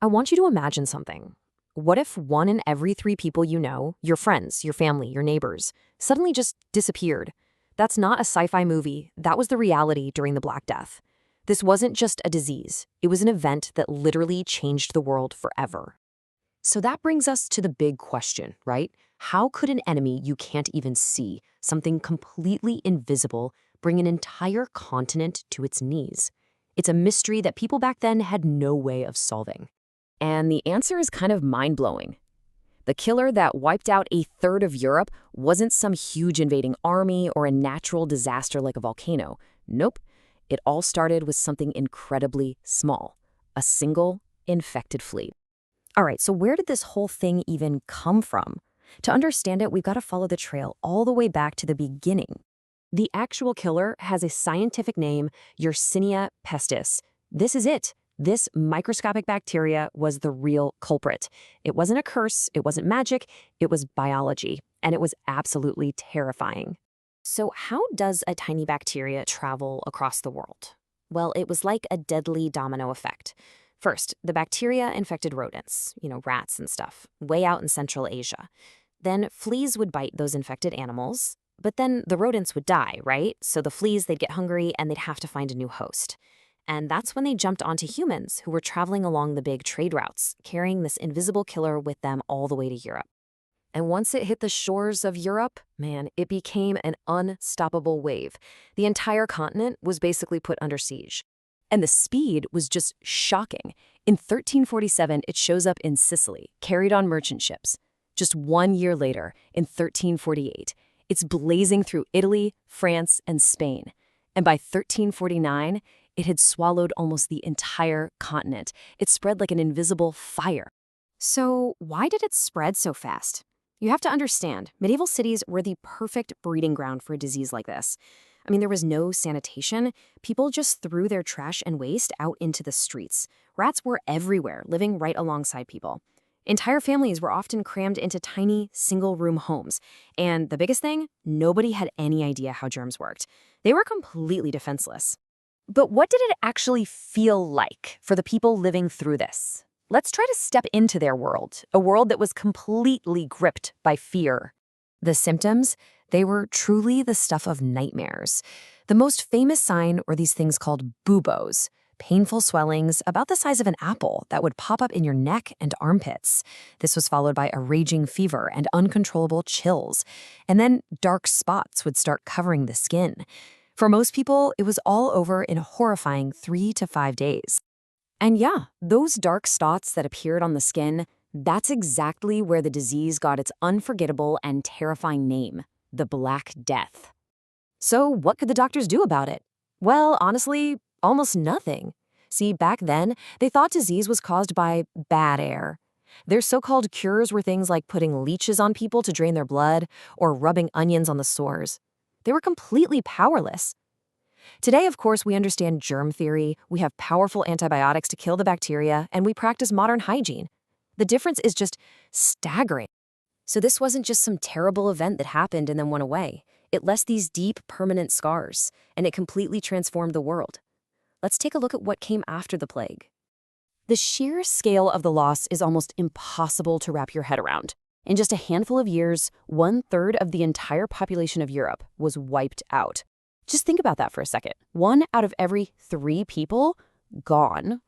I want you to imagine something. What if one in every three people you know, your friends, your family, your neighbors, suddenly just disappeared? That's not a sci-fi movie. That was the reality during the Black Death. This wasn't just a disease. It was an event that literally changed the world forever. So that brings us to the big question, right? How could an enemy you can't even see, something completely invisible, bring an entire continent to its knees? It's a mystery that people back then had no way of solving. And the answer is kind of mind-blowing. The killer that wiped out a third of Europe wasn't some huge invading army or a natural disaster like a volcano. Nope. It all started with something incredibly small, a single infected flea. All right, so where did this whole thing even come from? To understand it, we've got to follow the trail all the way back to the beginning. The actual killer has a scientific name, Yersinia pestis. This is it. This microscopic bacteria was the real culprit. It wasn't a curse, it wasn't magic, it was biology, and it was absolutely terrifying. So how does a tiny bacteria travel across the world? Well, it was like a deadly domino effect. First, the bacteria infected rodents, rats and stuff, way out in Central Asia. Then fleas would bite those infected animals, but then the rodents would die, right? So the fleas, they'd get hungry and they'd have to find a new host. And that's when they jumped onto humans who were traveling along the big trade routes, carrying this invisible killer with them all the way to Europe. And once it hit the shores of Europe, man, it became an unstoppable wave. The entire continent was basically put under siege. And the speed was just shocking. In 1347, it shows up in Sicily, carried on merchant ships. Just 1 year later, in 1348, it's blazing through Italy, France, and Spain. And by 1349, it had swallowed almost the entire continent. It spread like an invisible fire. So why did it spread so fast? You have to understand, medieval cities were the perfect breeding ground for a disease like this. I mean, there was no sanitation. People just threw their trash and waste out into the streets. Rats were everywhere, living right alongside people. Entire families were often crammed into tiny, single-room homes. And the biggest thing, nobody had any idea how germs worked. They were completely defenseless. But what did it actually feel like for the people living through this? Let's try to step into their world, a world that was completely gripped by fear. The symptoms, they were truly the stuff of nightmares. The most famous sign were these things called buboes, painful swellings about the size of an apple that would pop up in your neck and armpits. This was followed by a raging fever and uncontrollable chills. And then dark spots would start covering the skin. For most people, it was all over in a horrifying 3 to 5 days. And yeah, those dark spots that appeared on the skin, that's exactly where the disease got its unforgettable and terrifying name, the Black Death. So what could the doctors do about it? Well, honestly, almost nothing. See, back then, they thought disease was caused by bad air. Their so-called cures were things like putting leeches on people to drain their blood or rubbing onions on the sores. They were completely powerless. Today, of course, we understand germ theory, we have powerful antibiotics to kill the bacteria, and we practice modern hygiene. The difference is just staggering. So this wasn't just some terrible event that happened and then went away. It left these deep, permanent scars, and it completely transformed the world. Let's take a look at what came after the plague. The sheer scale of the loss is almost impossible to wrap your head around. In just a handful of years, 1/3 of the entire population of Europe was wiped out. Just think about that for a second. 1 out of every 3 people, gone.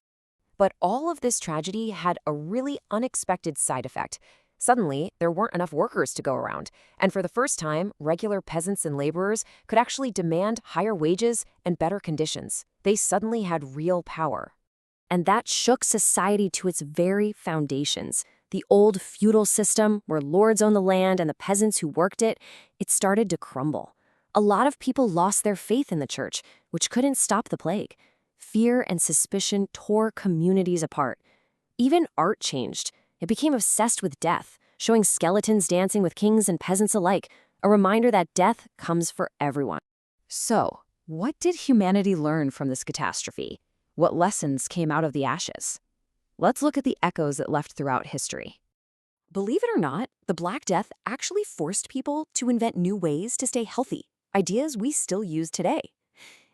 But all of this tragedy had a really unexpected side effect. Suddenly, there weren't enough workers to go around. And for the first time, regular peasants and laborers could actually demand higher wages and better conditions. They suddenly had real power. And that shook society to its very foundations. The old feudal system, where lords owned the land and the peasants who worked it, it started to crumble. A lot of people lost their faith in the church, which couldn't stop the plague. Fear and suspicion tore communities apart. Even art changed. It became obsessed with death, showing skeletons dancing with kings and peasants alike, a reminder that death comes for everyone. So, what did humanity learn from this catastrophe? What lessons came out of the ashes? Let's look at the echoes it left throughout history. Believe it or not, the Black Death actually forced people to invent new ways to stay healthy, ideas we still use today.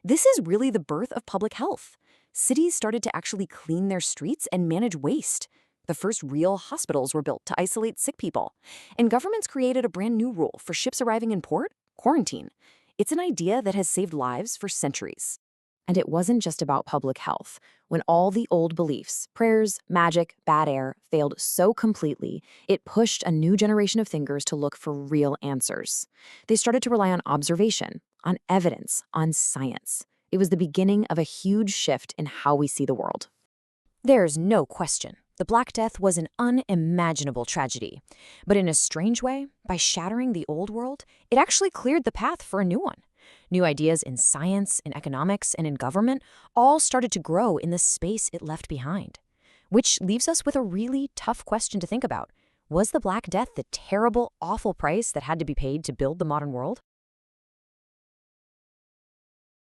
This is really the birth of public health. Cities started to actually clean their streets and manage waste. The first real hospitals were built to isolate sick people. And governments created a brand new rule for ships arriving in port: quarantine. It's an idea that has saved lives for centuries. And it wasn't just about public health. When all the old beliefs, prayers, magic, bad air, failed so completely, it pushed a new generation of thinkers to look for real answers. They started to rely on observation, on evidence, on science. It was the beginning of a huge shift in how we see the world. There's no question. The Black Death was an unimaginable tragedy. But in a strange way, by shattering the old world, it actually cleared the path for a new one. New ideas in science, in economics, and in government all started to grow in the space it left behind. Which leaves us with a really tough question to think about. Was the Black Death the terrible, awful price that had to be paid to build the modern world?